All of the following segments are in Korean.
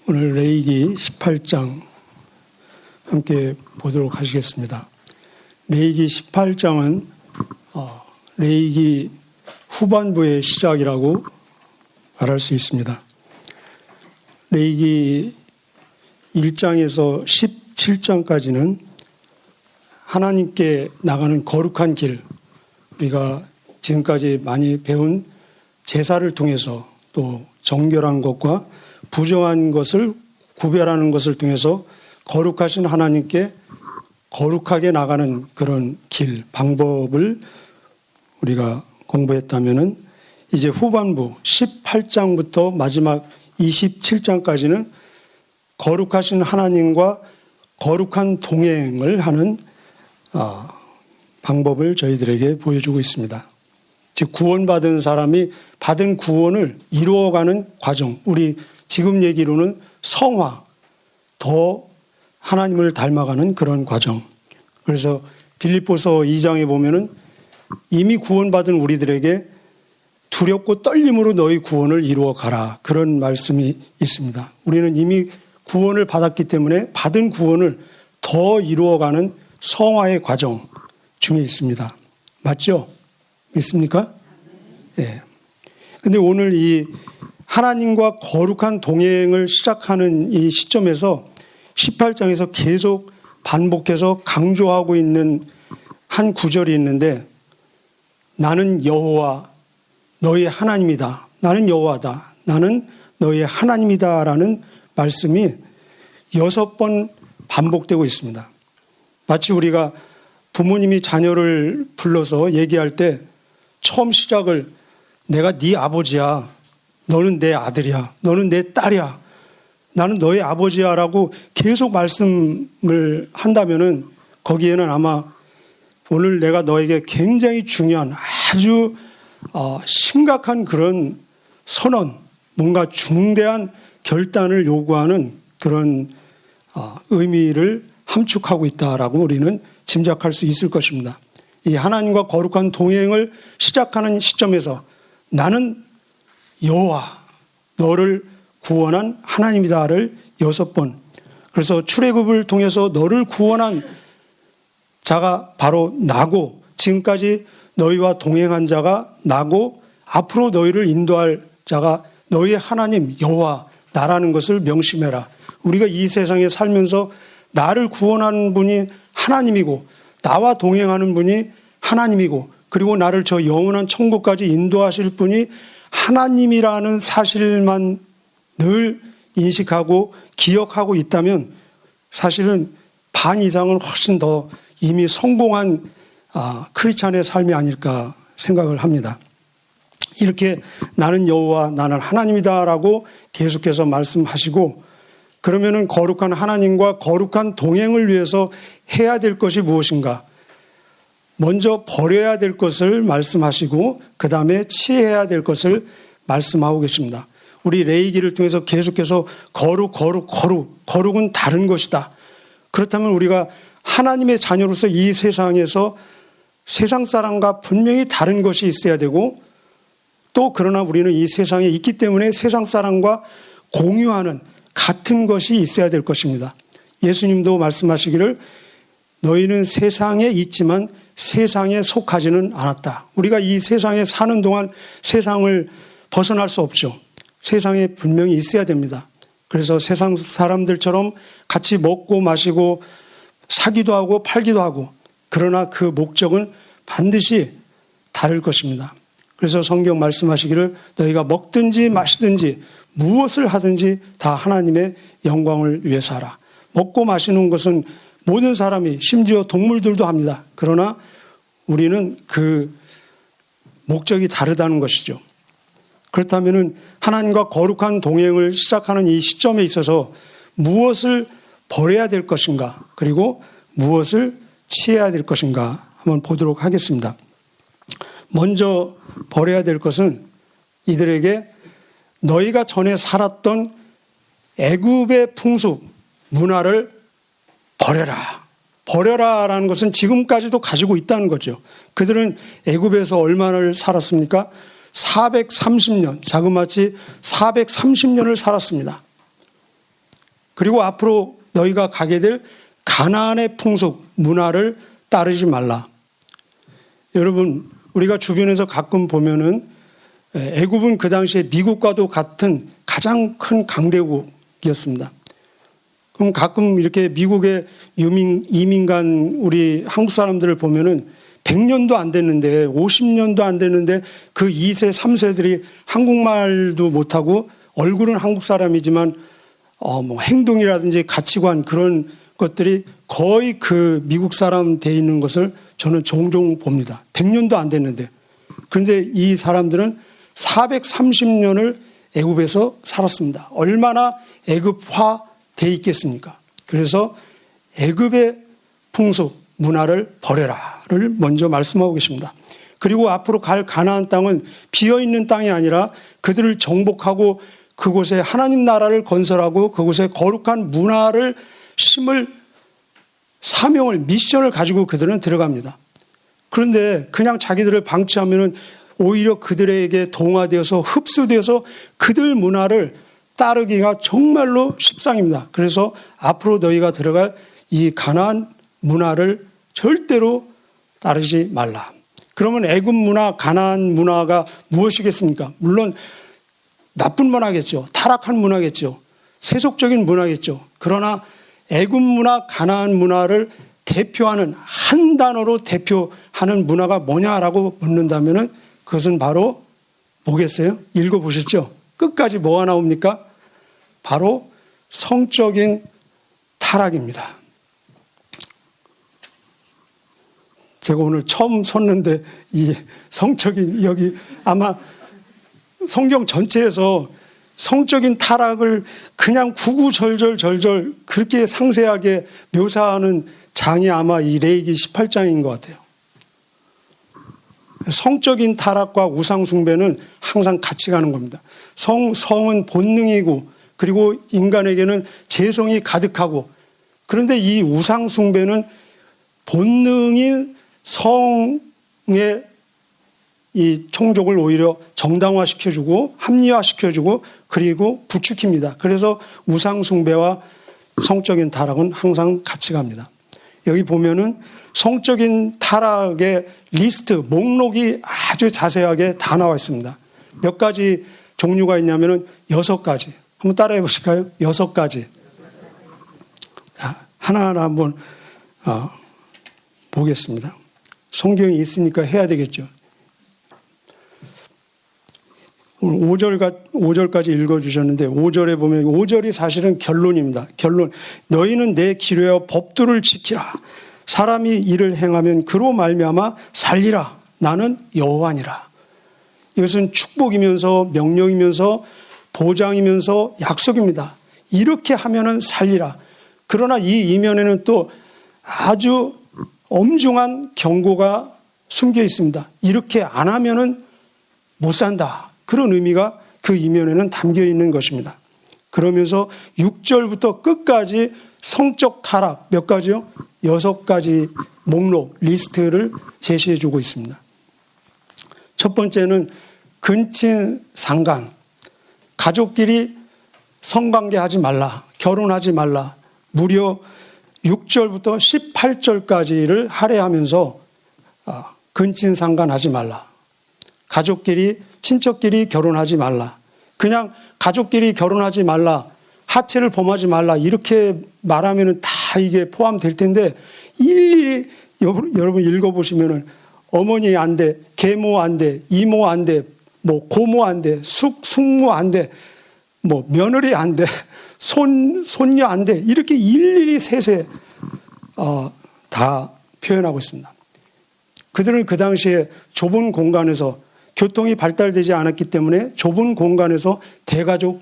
오늘 레위기 18장 함께 보도록 하시겠습니다. 레위기 18장은 레위기 후반부의 시작이라고 말할 수 있습니다. 레위기 1장에서 17장까지는 하나님께 나가는 거룩한 길, 우리가 지금까지 많이 배운 제사를 통해서 또 정결한 것과 부정한 것을 구별하는 것을 통해서 거룩하신 하나님께 거룩하게 나가는 그런 길, 방법을 우리가 공부했다면은 이제 후반부 18장부터 마지막 27장까지는 거룩하신 하나님과 거룩한 동행을 하는 방법을 저희들에게 보여주고 있습니다. 즉 구원받은 사람이 받은 구원을 이루어가는 과정, 우리 지금 얘기로는 성화, 더 하나님을 닮아가는 그런 과정. 그래서 빌립보서 2장에 보면은 이미 구원받은 우리들에게 두렵고 떨림으로 너희 구원을 이루어 가라. 그런 말씀이 있습니다. 우리는 이미 구원을 받았기 때문에 받은 구원을 더 이루어가는 성화의 과정 중에 있습니다. 맞죠? 믿습니까? 예. 근데 오늘 이 하나님과 거룩한 동행을 시작하는 이 시점에서 18장에서 계속 반복해서 강조하고 있는 한 구절이 있는데, 나는 여호와 너의 하나님이다. 나는 여호와다. 나는 너의 하나님이다. 라는 말씀이 6번 반복되고 있습니다. 마치 우리가 부모님이 자녀를 불러서 얘기할 때 처음 시작을 내가 네 아버지야. 너는 내 아들이야. 너는 내 딸이야. 나는 너의 아버지야. 라고 계속 말씀을 한다면은 거기에는 아마 오늘 내가 너에게 굉장히 중요한 아주 심각한 그런 선언, 뭔가 중대한 결단을 요구하는 그런 의미를 함축하고 있다라고 우리는 짐작할 수 있을 것입니다. 이 하나님과 거룩한 동행을 시작하는 시점에서 나는 여호와 너를 구원한 하나님이다를 6번. 그래서 출애굽을 통해서 너를 구원한 자가 바로 나고, 지금까지 너희와 동행한 자가 나고, 앞으로 너희를 인도할 자가 너희의 하나님 여호와 나라는 것을 명심해라. 우리가 이 세상에 살면서 나를 구원하는 분이 하나님이고, 나와 동행하는 분이 하나님이고, 그리고 나를 저 영원한 천국까지 인도하실 분이 하나님이라는 사실만 늘 인식하고 기억하고 있다면 사실은 반 이상은 훨씬 더 이미 성공한 크리스찬의 삶이 아닐까 생각을 합니다. 이렇게 나는 여호와 나는 하나님이다라고 계속해서 말씀하시고, 그러면은 거룩한 하나님과 거룩한 동행을 위해서 해야 될 것이 무엇인가? 먼저 버려야 될 것을 말씀하시고 그 다음에 취해야 될 것을 말씀하고 계십니다. 우리 레위기를 통해서 계속해서 거룩은 다른 것이다. 그렇다면 우리가 하나님의 자녀로서 이 세상에서 세상 사람과 분명히 다른 것이 있어야 되고, 또 그러나 우리는 이 세상에 있기 때문에 세상 사람과 공유하는 같은 것이 있어야 될 것입니다. 예수님도 말씀하시기를 너희는 세상에 있지만 세상에 속하지는 않았다. 우리가 이 세상에 사는 동안 세상을 벗어날 수 없죠. 세상에 분명히 있어야 됩니다. 그래서 세상 사람들처럼 같이 먹고 마시고 사기도 하고 팔기도 하고, 그러나 그 목적은 반드시 다를 것입니다. 그래서 성경 말씀하시기를 너희가 먹든지 마시든지 무엇을 하든지 다 하나님의 영광을 위해서 하라. 먹고 마시는 것은 모든 사람이, 심지어 동물들도 합니다. 그러나 우리는 그 목적이 다르다는 것이죠. 그렇다면 하나님과 거룩한 동행을 시작하는 이 시점에 있어서 무엇을 버려야 될 것인가, 그리고 무엇을 취해야 될 것인가 한번 보도록 하겠습니다. 먼저 버려야 될 것은 이들에게 너희가 전에 살았던 애굽의 풍습, 문화를 버려라. 버려라라는 것은 지금까지도 가지고 있다는 거죠. 그들은 애굽에서 얼마나 살았습니까? 430년, 자그마치 430년을 살았습니다. 그리고 앞으로 너희가 가게 될 가나안의 풍속, 문화를 따르지 말라. 여러분, 우리가 주변에서 가끔 보면은 애굽은 그 당시에 미국과도 같은 가장 큰 강대국이었습니다. 그럼 가끔 이렇게 미국의 이민간 우리 한국 사람들을 보면은 100년도 안 됐는데 50년도 안 됐는데 그 2세, 3세들이 한국말도 못하고 얼굴은 한국 사람이지만 뭐 행동이라든지 가치관 그런 것들이 거의 그 미국 사람 돼 있는 것을 저는 종종 봅니다. 100년도 안 됐는데. 그런데 이 사람들은 430년을 애굽에서 살았습니다. 얼마나 애굽화 돼 있겠습니까? 그래서 애굽의 풍속, 문화를 버려라를 먼저 말씀하고 계십니다. 그리고 앞으로 갈 가나안 땅은 비어있는 땅이 아니라 그들을 정복하고 그곳에 하나님 나라를 건설하고 그곳에 거룩한 문화를 심을 사명을, 미션을 가지고 그들은 들어갑니다. 그런데 그냥 자기들을 방치하면은 오히려 그들에게 동화되어서 흡수되어서 그들 문화를 따르기가 정말로 십상입니다. 그래서 앞으로 너희가 들어갈 이 가나안 문화를 절대로 따르지 말라. 그러면 애굽 문화, 가나안 문화가 무엇이겠습니까? 물론 나쁜 문화겠죠. 타락한 문화겠죠. 세속적인 문화겠죠. 그러나 애굽 문화, 가나안 문화를 대표하는 한 단어로 대표하는 문화가 뭐냐라고 묻는다면은 그것은 바로 뭐겠어요? 읽어보셨죠? 끝까지 뭐가 나옵니까? 바로 성적인 타락입니다. 제가 오늘 처음 섰는데 이 성적인 여기 아마 성경 전체에서 성적인 타락을 그냥 구구절절 그렇게 상세하게 묘사하는 장이 아마 이 레위기 18장인 것 같아요. 성적인 타락과 우상숭배는 항상 같이 가는 겁니다. 성은 본능이고 그리고 인간에게는 재성이 가득하고 그런데 이 우상숭배는 본능인 성의 이 총족을 오히려 정당화시켜주고 합리화시켜주고 그리고 부추깁니다. 그래서 우상숭배와 성적인 타락은 항상 같이 갑니다. 여기 보면은 성적인 타락의 리스트, 목록이 아주 자세하게 다 나와 있습니다. 몇 가지 종류가 있냐면은 6가지. 한번 따라해 보실까요? 6가지. 하나하나 한번 보겠습니다. 성경이 있으니까 해야 되겠죠. 오늘 5절까지 읽어주셨는데 5절에 보면 5절이 사실은 결론입니다. 결론. 너희는 내 기뢰와 법도를 지키라. 사람이 이를 행하면 그로 말미암아 살리라. 나는 여호와니라. 이것은 축복이면서 명령이면서 보장이면서 약속입니다. 이렇게 하면은 살리라. 그러나 이 이면에는 또 아주 엄중한 경고가 숨겨 있습니다. 이렇게 안 하면은 못 산다. 그런 의미가 그 이면에는 담겨 있는 것입니다. 그러면서 6절부터 끝까지 성적 타락 몇 가지요? 6가지 목록, 리스트를 제시해 주고 있습니다. 첫 번째는 근친 상간. 가족끼리 성관계하지 말라. 결혼하지 말라. 무려 6절부터 18절까지를 할애하면서 근친 상간하지 말라. 가족끼리, 친척끼리 결혼하지 말라. 그냥 가족끼리 결혼하지 말라. 하체를 범하지 말라. 이렇게 말하면 다 이게 포함될 텐데 일일이 여러분 읽어보시면은 어머니 안 돼, 계모 안 돼, 이모 안 돼, 뭐 고모 안 돼, 숙모 안 돼, 뭐 며느리 안 돼, 손녀 안 돼. 이렇게 일일이 세세 다 표현하고 있습니다. 그들은 그 당시에 좁은 공간에서 교통이 발달되지 않았기 때문에 좁은 공간에서 대가족으로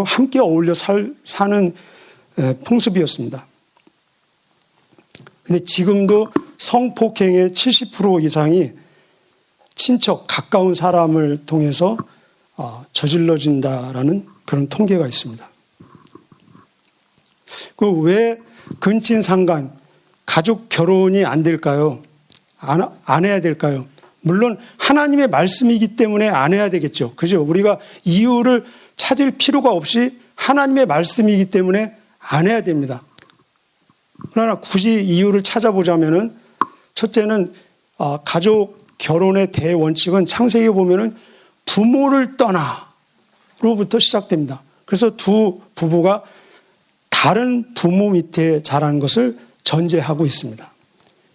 함께 어울려 사는 풍습이었습니다. 근데 지금도 성폭행의 70% 이상이 친척, 가까운 사람을 통해서 저질러진다라는 그런 통계가 있습니다. 그 왜 근친상간, 가족 결혼이 안 될까요? 안 해야 될까요? 물론 하나님의 말씀이기 때문에 안 해야 되겠죠. 그죠? 우리가 이유를 찾을 필요가 없이 하나님의 말씀이기 때문에 안 해야 됩니다. 그러나 굳이 이유를 찾아보자면은 첫째는 가족 결혼의 대원칙은 창세기에 보면은 부모를 떠나로부터 시작됩니다. 그래서 두 부부가 다른 부모 밑에 자란 것을 전제하고 있습니다.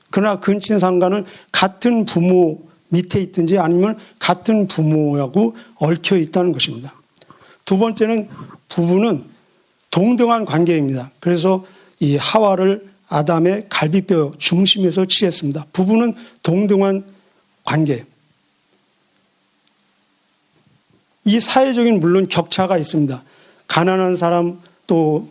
그러나 근친상간은 같은 부모 밑에 있든지 아니면 같은 부모하고 얽혀 있다는 것입니다. 두 번째는 부부는 동등한 관계입니다. 그래서 이 하와를 아담의 갈비뼈 중심에서 취했습니다. 부부는 동등한 관계. 이 사회적인 물론 격차가 있습니다. 가난한 사람 또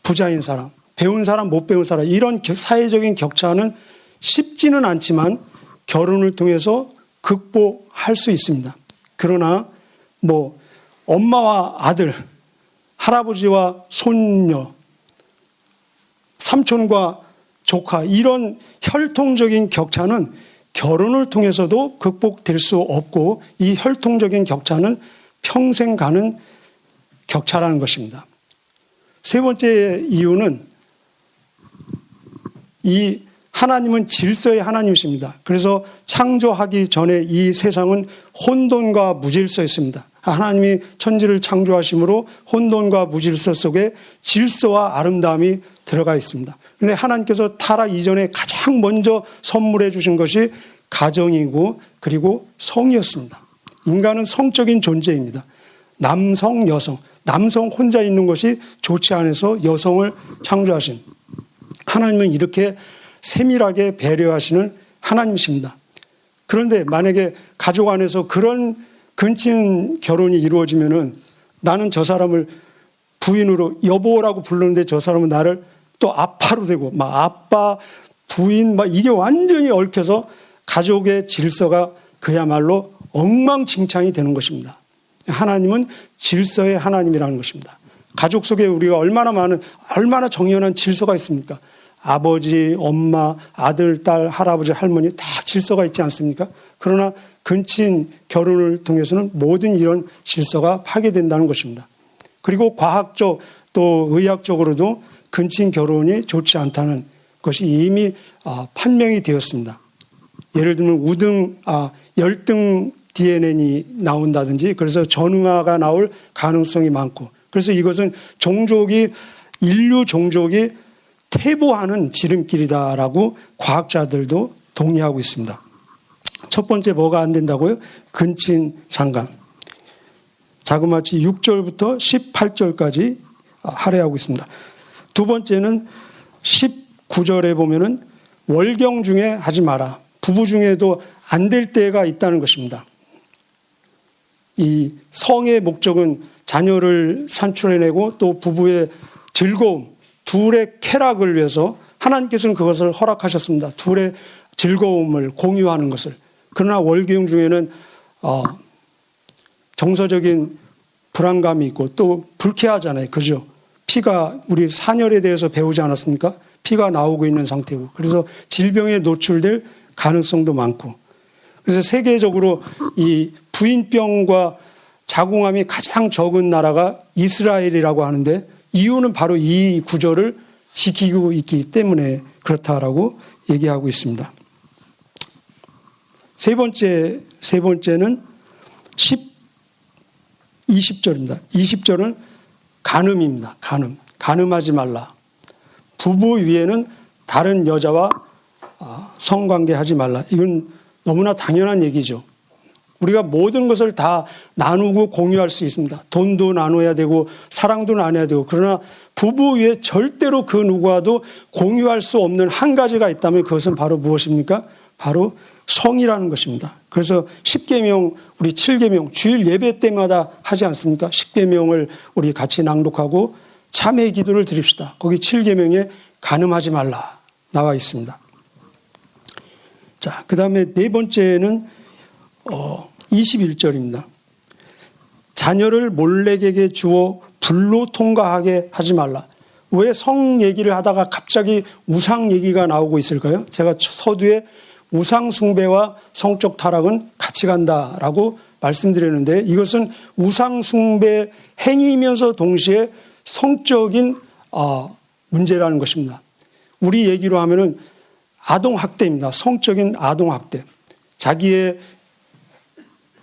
부자인 사람, 배운 사람 못 배운 사람 이런 사회적인 격차는 쉽지는 않지만 결혼을 통해서 극복할 수 있습니다. 그러나 뭐 엄마와 아들, 할아버지와 손녀, 삼촌과 조카 이런 혈통적인 격차는 결혼을 통해서도 극복될 수 없고 이 혈통적인 격차는 평생 가는 격차라는 것입니다. 세 번째 이유는 이 하나님은 질서의 하나님이십니다. 그래서 창조하기 전에 이 세상은 혼돈과 무질서였습니다. 하나님이 천지를 창조하심으로 혼돈과 무질서 속에 질서와 아름다움이 들어가 있습니다. 그런데 하나님께서 타락 이전에 가장 먼저 선물해 주신 것이 가정이고 그리고 성이었습니다. 인간은 성적인 존재입니다. 남성, 여성. 남성 혼자 있는 것이 좋지 않아서 여성을 창조하신 하나님은 이렇게 세밀하게 배려하시는 하나님이십니다. 그런데 만약에 가족 안에서 그런 근친 결혼이 이루어지면은 나는 저 사람을 부인으로 여보라고 부르는데 저 사람은 나를 또 아빠로 되고 막 아빠, 부인 막 이게 완전히 얽혀서 가족의 질서가 그야말로 엉망진창이 되는 것입니다. 하나님은 질서의 하나님이라는 것입니다. 가족 속에 우리가 얼마나 정연한 질서가 있습니까? 아버지, 엄마, 아들, 딸, 할아버지, 할머니 다 질서가 있지 않습니까? 그러나 근친 결혼을 통해서는 모든 이런 질서가 파괴된다는 것입니다. 그리고 과학적 또 의학적으로도 근친 결혼이 좋지 않다는 것이 이미 판명이 되었습니다. 예를 들면 열등 DNA이 나온다든지 그래서 전응아가 나올 가능성이 많고 그래서 이것은 인류 종족이 퇴보하는 지름길이다라고 과학자들도 동의하고 있습니다. 첫 번째 뭐가 안 된다고요? 근친 장간. 자그마치 6절부터 18절까지 할애하고 있습니다. 두 번째는 19절에 보면은 월경 중에 하지 마라. 부부 중에도 안 될 때가 있다는 것입니다. 이 성의 목적은 자녀를 산출해내고 또 부부의 즐거움, 둘의 쾌락을 위해서 하나님께서는 그것을 허락하셨습니다. 둘의 즐거움을 공유하는 것을. 그러나 월경 중에는 정서적인 불안감이 있고 또 불쾌하잖아요. 그죠? 피가 우리 산열에 대해서 배우지 않았습니까? 피가 나오고 있는 상태고 그래서 질병에 노출될 가능성도 많고 그래서 세계적으로 이 부인병과 자궁암이 가장 적은 나라가 이스라엘이라고 하는데 이유는 바로 이 구조를 지키고 있기 때문에 그렇다라고 얘기하고 있습니다. 세 번째는 20절입니다. 20절은 간음입니다. 간음하지 말라. 부부 위에는 다른 여자와 성관계하지 말라. 이건 너무나 당연한 얘기죠. 우리가 모든 것을 다 나누고 공유할 수 있습니다. 돈도 나눠야 되고 사랑도 나눠야 되고 그러나 부부 위에 절대로 그 누구와도 공유할 수 없는 한 가지가 있다면 그것은 바로 무엇입니까? 바로 성이라는 것입니다. 그래서 10계명, 우리 7계명, 주일 예배 때마다 하지 않습니까? 10계명을 우리 같이 낭독하고 참회 기도를 드립시다. 거기 7계명에 간음하지 말라 나와 있습니다. 자, 그 다음에 네 번째는 21절입니다. 자녀를 몰래에게 주어 불로 통과하게 하지 말라. 왜 성 얘기를 하다가 갑자기 우상 얘기가 나오고 있을까요? 제가 서두에 우상 숭배와 성적 타락은 같이 간다라고 말씀드렸는데 이것은 우상 숭배 행위이면서 동시에 성적인 문제라는 것입니다. 우리 얘기로 하면은 아동학대입니다. 성적인 아동학대. 자기의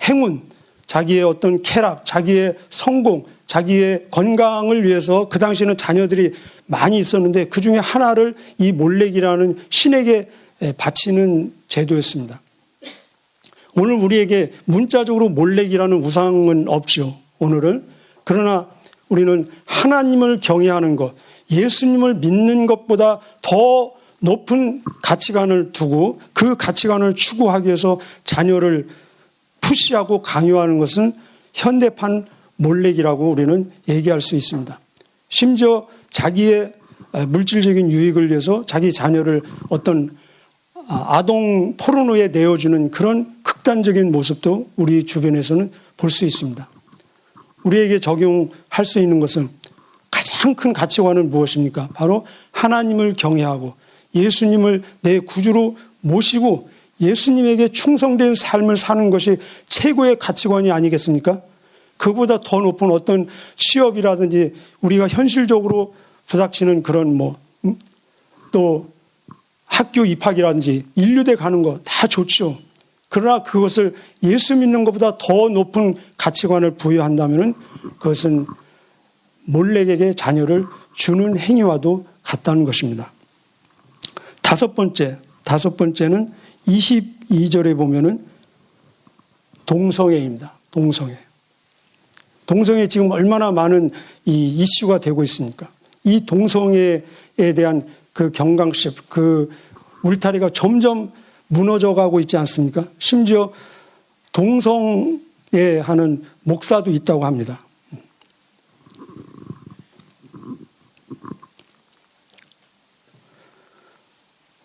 행운, 자기의 어떤 쾌락, 자기의 성공, 자기의 건강을 위해서 그 당시에는 자녀들이 많이 있었는데 그 중에 하나를 이 몰렉이라는 신에게 바치는 제도였습니다. 오늘 우리에게 문자적으로 몰렉이라는 우상은 없죠. 오늘은. 그러나 우리는 하나님을 경외하는 것, 예수님을 믿는 것보다 더 높은 가치관을 두고 그 가치관을 추구하기 위해서 자녀를 푸시하고 강요하는 것은 현대판 몰렉이라고 우리는 얘기할 수 있습니다. 심지어 자기의 물질적인 유익을 위해서 자기 자녀를 어떤 아동 포르노에 내어주는 그런 극단적인 모습도 우리 주변에서는 볼 수 있습니다. 우리에게 적용할 수 있는 것은 가장 큰 가치관은 무엇입니까? 바로 하나님을 경외하고 예수님을 내 구주로 모시고 예수님에게 충성된 삶을 사는 것이 최고의 가치관이 아니겠습니까? 그보다 더 높은 어떤 취업이라든지 우리가 현실적으로 부닥치는 그런 또 학교 입학이라든지 인류대 가는 거 다 좋죠. 그러나 그것을 예수 믿는 것보다 더 높은 가치관을 부여한다면 그것은 몰렉에게 자녀를 주는 행위와도 같다는 것입니다. 다섯 번째는 22절에 보면은 동성애입니다. 동성애 지금 얼마나 많은 이 이슈가 되고 있습니까? 이 동성애에 대한 그 경각심, 그 울타리가 점점 무너져 가고 있지 않습니까? 심지어 동성애 하는 목사도 있다고 합니다.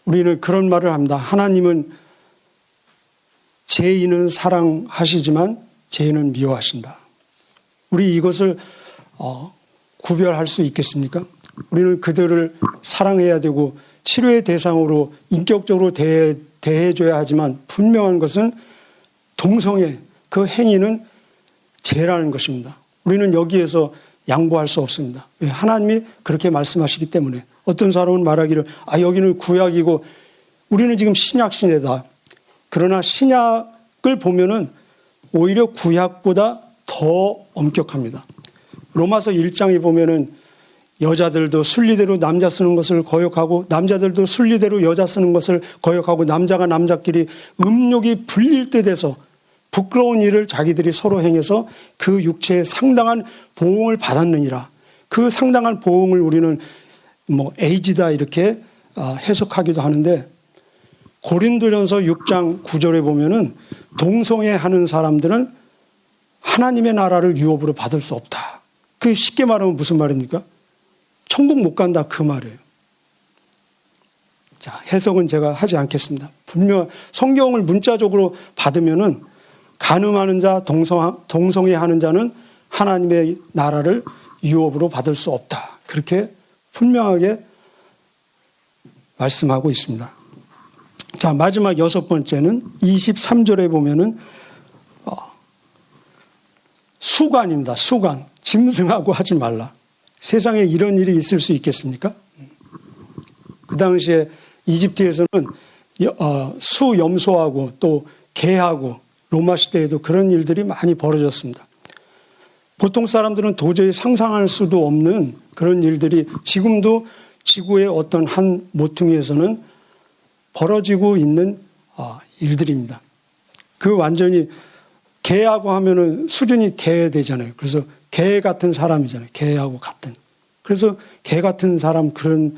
우리는 그런 말을 합니다. 하나님은 죄인은 사랑하시지만 죄인은 미워하신다. 우리 이것을 구별할 수 있겠습니까? 우리는 그들을 사랑해야 되고 치료의 대상으로 인격적으로 대해줘야 하지만 분명한 것은 동성애, 그 행위는 죄라는 것입니다. 우리는 여기에서 양보할 수 없습니다. 왜? 하나님이 그렇게 말씀하시기 때문에. 어떤 사람은 말하기를 여기는 구약이고 우리는 지금 신약 시대다. 그러나 신약을 보면은 오히려 구약보다 더 엄격합니다. 로마서 1장에 보면은 여자들도 순리대로 남자 쓰는 것을 거역하고 남자들도 순리대로 여자 쓰는 것을 거역하고 남자가 남자끼리 음욕이 불릴 때 돼서 부끄러운 일을 자기들이 서로 행해서 그 육체에 상당한 보응을 받았느니라. 그 상당한 보응을 우리는 에이지다 이렇게 해석하기도 하는데 고린도전서 6장 9절에 보면은 동성애 하는 사람들은 하나님의 나라를 유업으로 받을 수 없다. 그게 쉽게 말하면 무슨 말입니까? 천국 못 간다 그 말이에요. 자, 해석은 제가 하지 않겠습니다. 분명 성경을 문자적으로 받으면은 간음하는 자, 동성애 하는 자는 하나님의 나라를 유업으로 받을 수 없다. 그렇게 분명하게 말씀하고 있습니다. 자, 마지막 여섯 번째는 23절에 보면은 수관입니다. 수관. 짐승하고 하지 말라. 세상에 이런 일이 있을 수 있겠습니까? 그 당시에 이집트에서는 수염소하고 또 개하고 로마 시대에도 그런 일들이 많이 벌어졌습니다. 보통 사람들은 도저히 상상할 수도 없는 그런 일들이 지금도 지구의 어떤 한 모퉁이에서는 벌어지고 있는 일들입니다. 그 완전히 개하고 하면은 수준이 개 되잖아요. 그래서 개 같은 사람이잖아요. 개하고 같은. 그래서 개 같은 사람 그런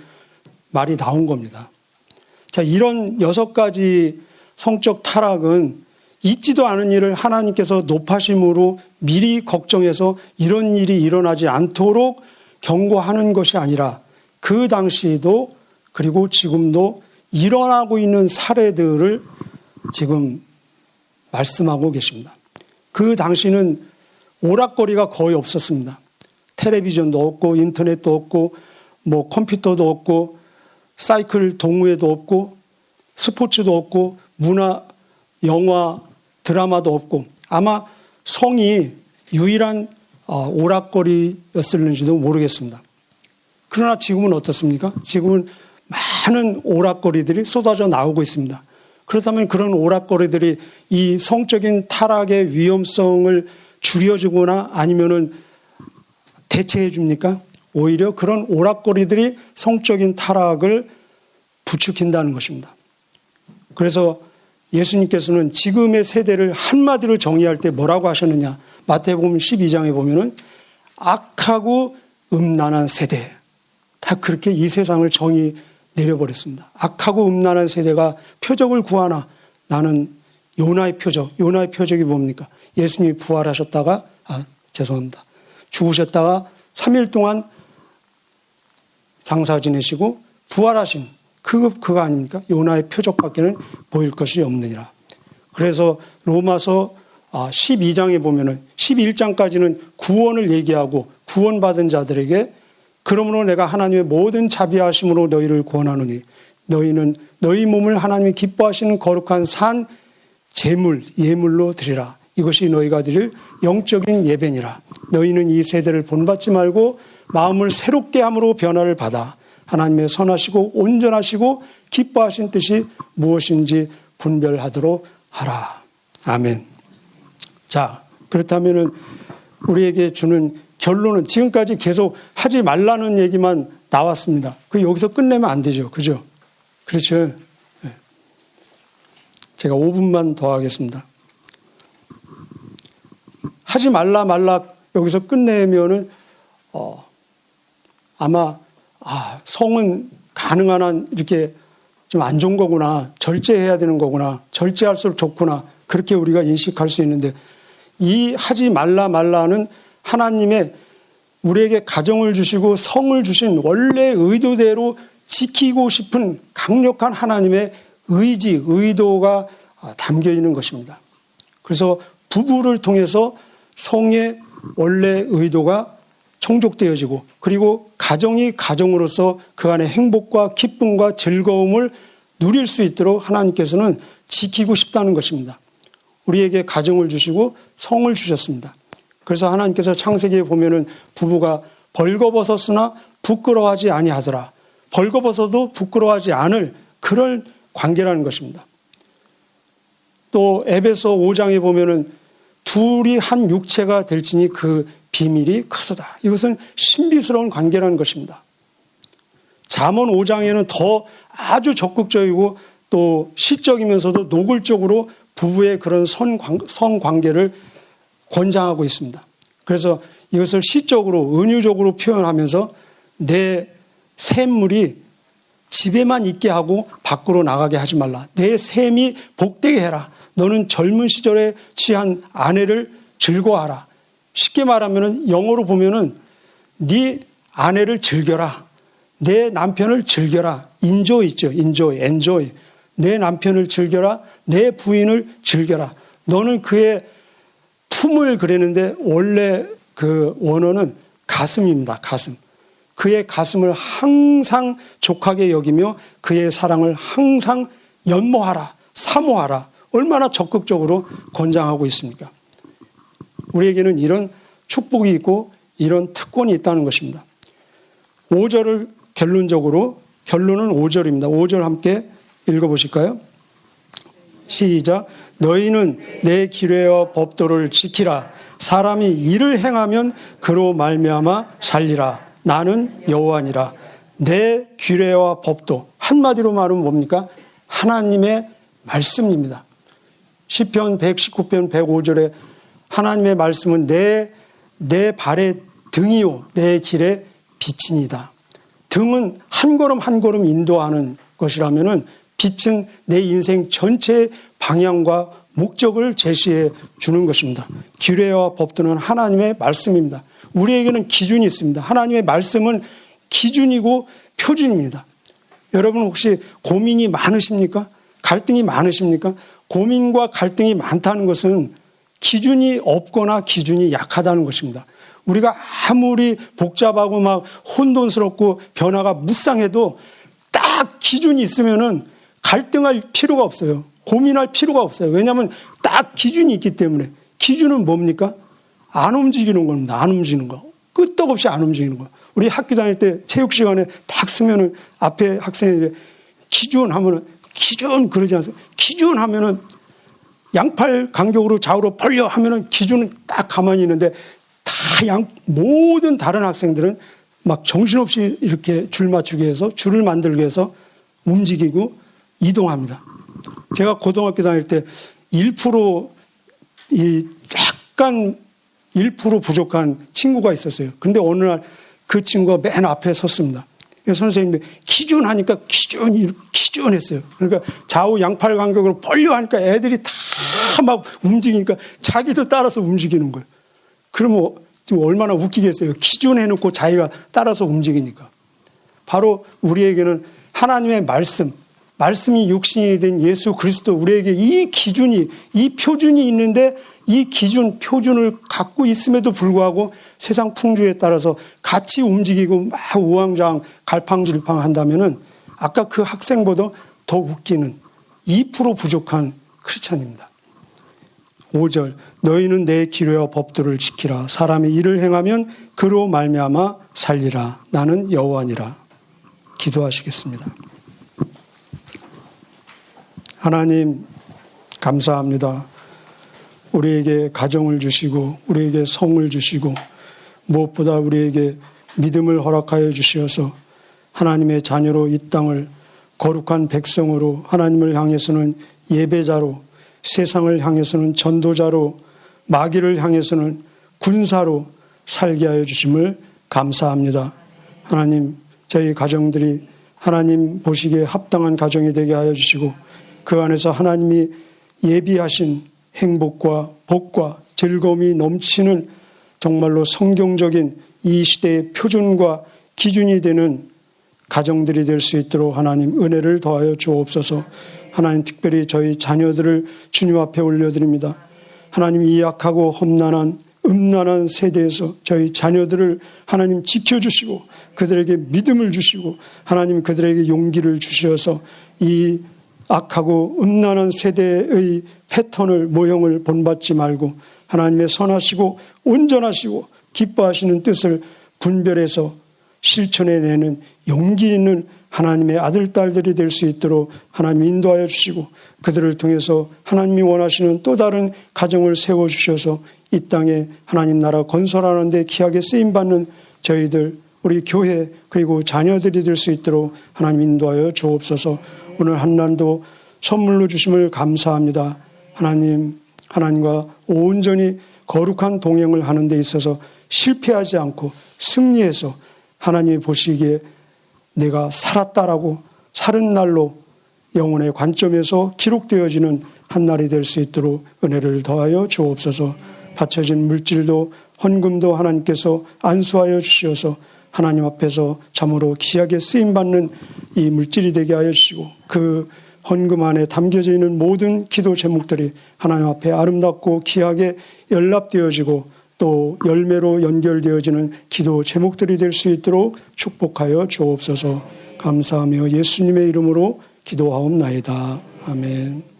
말이 나온 겁니다. 자, 이런 6가지 성적 타락은 있지도 않은 일을 하나님께서 높아심으로 미리 걱정해서 이런 일이 일어나지 않도록 경고하는 것이 아니라 그 당시에도 그리고 지금도 일어나고 있는 사례들을 지금 말씀하고 계십니다. 그 당시는 오락거리가 거의 없었습니다. 텔레비전도 없고 인터넷도 없고 컴퓨터도 없고 사이클 동호회도 없고 스포츠도 없고 문화, 영화, 드라마도 없고 아마 성이 유일한 오락거리였을는지도 모르겠습니다. 그러나 지금은 어떻습니까? 지금은 많은 오락거리들이 쏟아져 나오고 있습니다. 그렇다면 그런 오락거리들이 이 성적인 타락의 위험성을 줄여주거나 아니면은 대체해 줍니까? 오히려 그런 오락거리들이 성적인 타락을 부추긴다는 것입니다. 그래서 예수님께서는 지금의 세대를 한마디로 정의할 때 뭐라고 하셨느냐? 마태복음 12장에 보면은 악하고 음란한 세대. 다 그렇게 이 세상을 정의 내려버렸습니다. 악하고 음란한 세대가 표적을 구하나 나는 요나의 표적. 요나의 표적이 뭡니까? 예수님이 부활하셨다가 죽으셨다가 3일 동안 장사 지내시고 부활하신 그거 아닙니까? 요나의 표적밖에는 보일 것이 없느니라. 그래서 로마서 12장에 보면은 11장까지는 구원을 얘기하고 구원받은 자들에게 그러므로 내가 하나님의 모든 자비하심으로 너희를 구원하노니 너희는 너희 몸을 하나님이 기뻐하시는 거룩한 산 제물 예물로 드리라. 이것이 너희가 드릴 영적인 예배니라. 너희는 이 세대를 본받지 말고 마음을 새롭게 함으로 변화를 받아 하나님의 선하시고 온전하시고 기뻐하신 뜻이 무엇인지 분별하도록 하라. 아멘. 자, 그렇다면은 우리에게 주는 결론은 지금까지 계속 하지 말라는 얘기만 나왔습니다. 그 여기서 끝내면 안 되죠. 그죠? 그렇죠. 네. 제가 5분만 더 하겠습니다. 하지 말라 여기서 끝내면은 아마 성은 가능한 한 이렇게 좀 안 좋은 거구나. 절제해야 되는 거구나. 절제할수록 좋구나. 그렇게 우리가 인식할 수 있는데 이 하지 말라는 하나님의 우리에게 가정을 주시고 성을 주신 원래 의도대로 지키고 싶은 강력한 하나님의 의지, 의도가 담겨 있는 것입니다. 그래서 부부를 통해서 성의 원래 의도가 충족되어지고 그리고 가정이 가정으로서 그 안에 행복과 기쁨과 즐거움을 누릴 수 있도록 하나님께서는 지키고 싶다는 것입니다. 우리에게 가정을 주시고 성을 주셨습니다. 그래서 하나님께서 창세기에 보면은 부부가 벌거벗었으나 부끄러워하지 아니하더라. 벌거벗어도 부끄러워하지 않을 그런 관계라는 것입니다. 또 에베소 5장에 보면은 둘이 한 육체가 될지니 그 비밀이 크도다. 이것은 신비스러운 관계라는 것입니다. 잠언 5장에는 더 아주 적극적이고 또 시적이면서도 노골적으로 부부의 그런 성관계를 권장하고 있습니다. 그래서 이것을 시적으로 은유적으로 표현하면서 내 샘물이 집에만 있게 하고 밖으로 나가게 하지 말라. 내 샘이 복되게 해라. 너는 젊은 시절에 취한 아내를 즐거워하라. 쉽게 말하면 영어로 보면은 네 아내를 즐겨라. 내 남편을 즐겨라. 인조이 있죠. 엔조이. 내 남편을 즐겨라. 내 부인을 즐겨라. 너는 그의 품을 그리는데 원래 그 원어는 가슴입니다. 가슴. 그의 가슴을 항상 족하게 여기며 그의 사랑을 항상 연모하라. 사모하라. 얼마나 적극적으로 권장하고 있습니까? 우리에게는 이런 축복이 있고 이런 특권이 있다는 것입니다. 5절을 결론은 5절입니다. 5절 함께 읽어보실까요? 시작. 너희는 내 규례와 법도를 지키라. 사람이 이를 행하면 그로 말미암아 살리라. 나는 여호와니라. 내 규례와 법도 한마디로 말하면 뭡니까? 하나님의 말씀입니다. 시편 119편 105절에 하나님의 말씀은 내 발의 등이요 내 길의 빛이니다. 등은 한 걸음 한 걸음 인도하는 것이라면은 빛은 내 인생 전체의 방향과 목적을 제시해 주는 것입니다. 규례와 법도는 하나님의 말씀입니다. 우리에게는 기준이 있습니다. 하나님의 말씀은 기준이고 표준입니다. 여러분 혹시 고민이 많으십니까? 갈등이 많으십니까? 고민과 갈등이 많다는 것은 기준이 없거나 기준이 약하다는 것입니다. 우리가 아무리 복잡하고 막 혼돈스럽고 변화가 무쌍해도 딱 기준이 있으면은 갈등할 필요가 없어요. 고민할 필요가 없어요. 왜냐하면 딱 기준이 있기 때문에. 기준은 뭡니까? 안 움직이는 겁니다. 안 움직이는 거. 끄떡없이 안 움직이는 거. 우리 학교 다닐 때 체육 시간에 딱 쓰면은 앞에 학생에게 기준 하면은 기준 그러지 않습니까? 기준 하면은 양팔 간격으로 좌우로 벌려 하면은 기준은 딱 가만히 있는데 다 모든 다른 학생들은 막 정신없이 이렇게 줄 맞추기 위해서 줄을 만들기 위해서 움직이고 이동합니다. 제가 고등학교 다닐 때 1% 약간 1% 부족한 친구가 있었어요. 그런데 어느 날 그 친구가 맨 앞에 섰습니다. 선생님이 기준하니까 기준 했어요. 그러니까 좌우 양팔 간격으로 벌려 하니까 애들이 다 막 움직이니까 자기도 따라서 움직이는 거예요. 그러면 지금 얼마나 웃기겠어요. 기준해놓고 자기가 따라서 움직이니까. 바로 우리에게는 하나님의 말씀이 육신이 된 예수 그리스도, 우리에게 이 기준이, 이 표준이 있는데 이 기준, 표준을 갖고 있음에도 불구하고 세상 풍조에 따라서 같이 움직이고 막 우왕좌왕 갈팡질팡 한다면은 아까 그 학생보다 더 웃기는 2% 부족한 크리스찬입니다. 5절, 너희는 내 기례와 법도를 지키라. 사람이 이를 행하면 그로 말미암아 살리라. 나는 여호와니라. 기도하시겠습니다. 하나님 감사합니다. 우리에게 가정을 주시고 우리에게 성을 주시고 무엇보다 우리에게 믿음을 허락하여 주시어서 하나님의 자녀로 이 땅을 거룩한 백성으로, 하나님을 향해서는 예배자로, 세상을 향해서는 전도자로, 마귀를 향해서는 군사로 살게 하여 주심을 감사합니다. 하나님, 저희 가정들이 하나님 보시기에 합당한 가정이 되게 하여 주시고 그 안에서 하나님이 예비하신 행복과 복과 즐거움이 넘치는 정말로 성경적인 이 시대의 표준과 기준이 되는 가정들이 될 수 있도록 하나님 은혜를 더하여 주옵소서. 하나님, 특별히 저희 자녀들을 주님 앞에 올려드립니다. 하나님, 이 약하고 험난한 음란한 세대에서 저희 자녀들을 하나님 지켜주시고 그들에게 믿음을 주시고 하나님 그들에게 용기를 주셔서 이 악하고 음란한 세대의 패턴을, 모형을 본받지 말고 하나님의 선하시고 온전하시고 기뻐하시는 뜻을 분별해서 실천해내는 용기 있는 하나님의 아들, 딸들이 될 수 있도록 하나님 인도하여 주시고 그들을 통해서 하나님이 원하시는 또 다른 가정을 세워주셔서 이 땅에 하나님 나라 건설하는 데 귀하게 쓰임받는 저희들, 우리 교회 그리고 자녀들이 될 수 있도록 하나님 인도하여 주옵소서. 오늘 한날도 선물로 주심을 감사합니다. 하나님과 온전히 거룩한 동행을 하는 데 있어서 실패하지 않고 승리해서 하나님이 보시기에 내가 살았다라고 사는 날로 영혼의 관점에서 기록되어지는 한 날이 될 수 있도록 은혜를 더하여 주옵소서. 바쳐진 물질도 헌금도 하나님께서 안수하여 주시어서 하나님 앞에서 참으로 귀하게 쓰임받는 이 물질이 되게 하여 주시고 그 헌금 안에 담겨져 있는 모든 기도 제목들이 하나님 앞에 아름답고 귀하게 연락되어지고 또 열매로 연결되어지는 기도 제목들이 될 수 있도록 축복하여 주옵소서. 감사하며 예수님의 이름으로 기도하옵나이다. 아멘.